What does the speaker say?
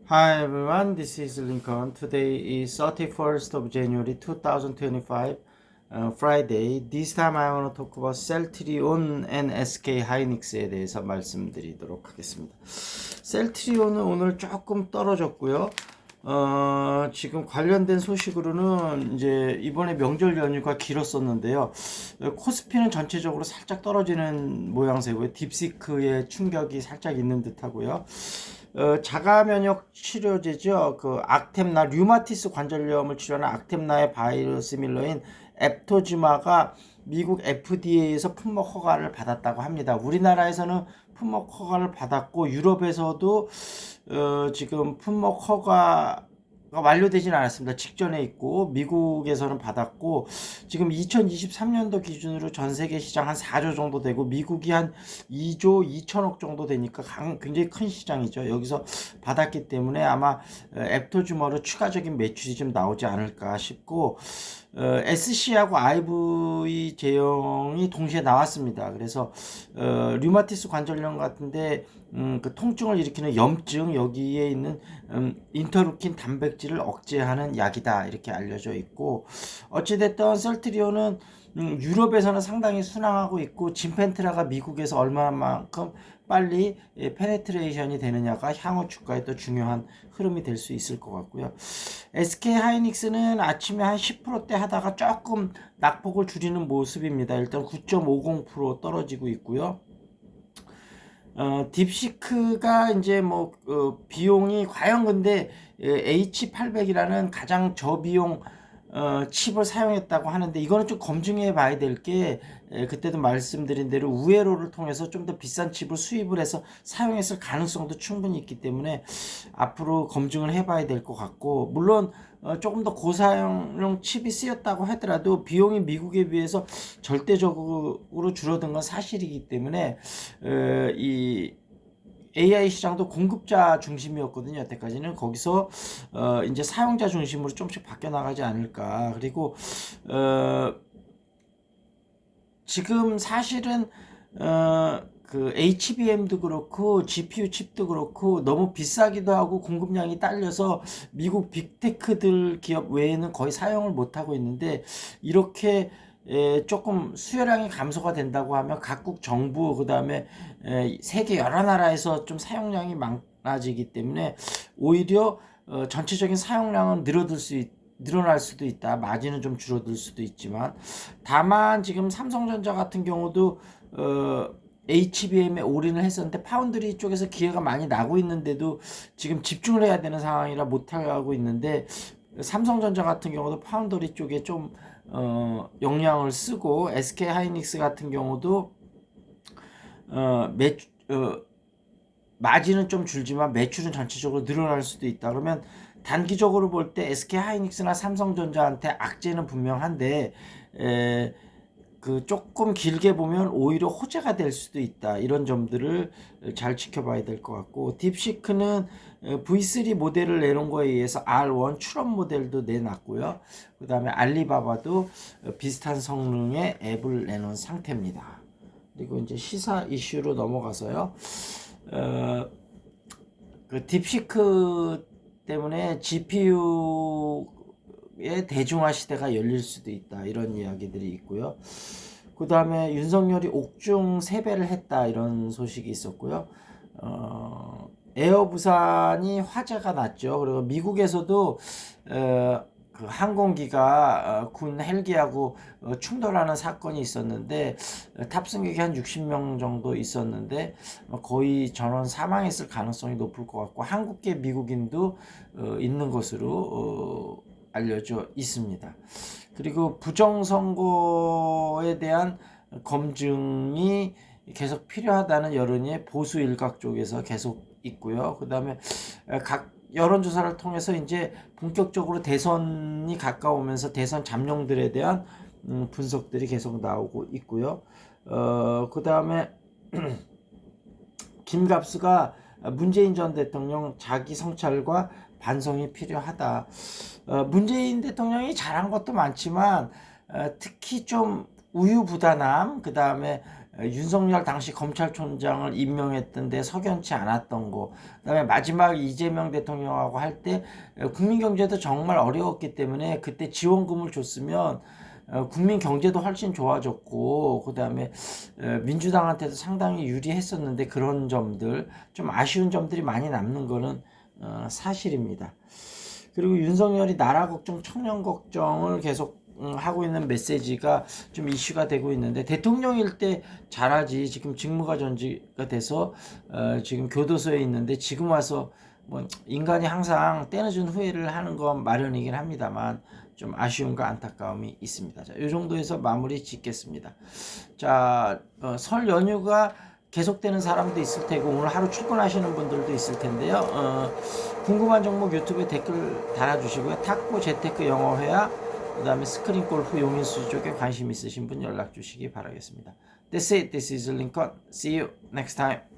Hi everyone, this is Lincoln. Today is 31st of January 2025, Friday. This time I want to talk about 셀트리온 and SK 하이닉스에 대해서 말씀드리도록 하겠습니다. 셀트리온은 오늘 조금 떨어졌고요. 지금 관련된 소식으로는 이제 이번에 명절 연휴가 길었었는데요. 코스피는 전체적으로 살짝 떨어지는 모양새고요. 딥시크의 충격이 살짝 있는 듯하고요. 자가 면역 치료제죠. 그 악템나 류마티스 관절염을 치료하는 악템나의 바이오시밀러인 앱토지마가 미국 FDA에서 품목 허가를 받았다고 합니다. 우리나라에서는 품목 허가를 받았고 유럽에서도 지금 품목 허가가 완료되진 않았습니다. 직전에 있고 미국에서는 받았고 지금 2023년도 기준으로 전 세계 시장 한 4조 정도 되고 미국이 한 2조 2천억 정도 되니까 굉장히 큰 시장이죠. 여기서 받았기 때문에 아마 앱토주머로 추가적인 매출이 좀 나오지 않을까 싶고 SC하고 IV 제형이 동시에 나왔습니다. 그래서 류마티스 관절염 같은데 그 통증을 일으키는 염증 여기에 있는 인터루킨 단백질을 억제하는 약이다 이렇게 알려져 있고 어찌됐든 셀트리온은 유럽에서는 상당히 순항하고 있고 진펜트라가 미국에서 얼마만큼 빨리 페네트레이션이 되느냐가 향후 주가에 또 중요한 흐름이 될 수 있을 것 같고요. SK 하이닉스는 아침에 한 10%대 하다가 조금 낙폭을 줄이는 모습입니다. 일단 9.50% 떨어지고 있고요. 딥시크가 이제 뭐 비용이 과연 근데 H800이라는 가장 저비용 칩을 사용했다고 하는데 이거는 좀 검증해 봐야 될 게 그때도 말씀드린 대로 우회로를 통해서 좀 더 비싼 칩을 수입을 해서 사용했을 가능성도 충분히 있기 때문에 앞으로 검증을 해 봐야 될 것 같고 물론 조금 더 고사양용 칩이 쓰였다고 하더라도 비용이 미국에 비해서 절대적으로 줄어든 건 사실이기 때문에 이 AI 시장도 공급자 중심이었거든요. 여태까지는 거기서 이제 사용자 중심으로 조금씩 바뀌어 나가지 않을까. 그리고 지금 사실은 그 HBM도 그렇고 GPU 칩도 그렇고 너무 비싸기도 하고 공급량이 딸려서 미국 빅테크들 기업 외에는 거의 사용을 못 하고 있는데 이렇게 조금 수요량이 감소가 된다고 하면 각국 정부 그다음에 세계 여러 나라에서 좀 사용량이 많아지기 때문에 오히려 전체적인 사용량은 늘어날 수도 있다. 마진은 좀 줄어들 수도 있지만 다만 지금 삼성전자 같은 경우도 HBM에 올인을 했었는데 파운드리 쪽에서 기회가 많이 나고 있는데도 지금 집중을 해야 되는 상황이라 못하고 있는데 삼성전자 같은 경우도 파운드리 쪽에 좀 영향을 쓰고 SK 하이닉스 같은 경우도 마진은 좀 줄지만 매출은 전체적으로 늘어날 수도 있다. 그러면 단기적으로 볼 때 SK 하이닉스나 삼성전자한테 악재는 분명한데 그 조금 길게 보면 오히려 호재가 될 수도 있다. 이런 점들을 잘 지켜봐야 될 것 같고 딥시크는 V3 모델을 내놓은 거에 의해서 R1 출원 모델도 내놨고요. 그 다음에 알리바바도 비슷한 성능의 앱을 내놓은 상태입니다. 그리고 이제 시사 이슈로 넘어가서요. 그 딥시크 때문에 GPU의 대중화 시대가 열릴 수도 있다. 이런 이야기들이 있고요. 그 다음에 윤석열이 옥중 세배를 했다. 이런 소식이 있었고요. 에어 부산이 화제가 났죠. 그리고 미국에서도 그 항공기가 군 헬기하고 충돌하는 사건이 있었는데 탑승객이 한 60명 정도 있었는데 거의 전원 사망했을 가능성이 높을 것 같고 한국계 미국인도 있는 것으로 알려져 있습니다. 그리고 부정선거에 대한 검증이 계속 필요하다는 여론이 보수 일각 쪽에서 계속 있고요. 그 다음에 각 여론조사를 통해서 이제 본격적으로 대선이 가까우면서 대선 잠룡들에 대한 분석들이 계속 나오고 있고요. 그 다음에 김갑수가 문재인 전 대통령 자기 성찰과 반성이 필요하다. 문재인 대통령이 잘한 것도 많지만 특히 좀 우유부단함, 그 다음에 윤석열 당시 검찰총장을 임명했던데 석연치 않았던 거, 그다음에 마지막 이재명 대통령하고 할 때 국민 경제도 정말 어려웠기 때문에 그때 지원금을 줬으면 국민 경제도 훨씬 좋아졌고, 그다음에 민주당한테도 상당히 유리했었는데 그런 점들, 좀 아쉬운 점들이 많이 남는 거는 사실입니다. 그리고 윤석열이 나라 걱정, 청년 걱정을 계속 하고 있는 메시지가 좀 이슈가 되고 있는데, 대통령일 때 잘하지, 지금 직무가 전지가 돼서 지금 교도소에 있는데 지금 와서 뭐 인간이 항상 때늦은 후회를 하는 건 마련이긴 합니다만 좀 아쉬움과 안타까움이 있습니다. 자, 이 정도에서 마무리 짓겠습니다. 자, 설 연휴가 계속되는 사람도 있을 테고 오늘 하루 출근하시는 분들도 있을 텐데요. 궁금한 종목 유튜브에 댓글 달아주시고요. 탁구, 재테크, 영어회화, 그 다음에 스크린 골프, 용인수 쪽에 관심 있으신 분 연락 주시기 바라겠습니다. That's it. This is Lincoln. See you next time.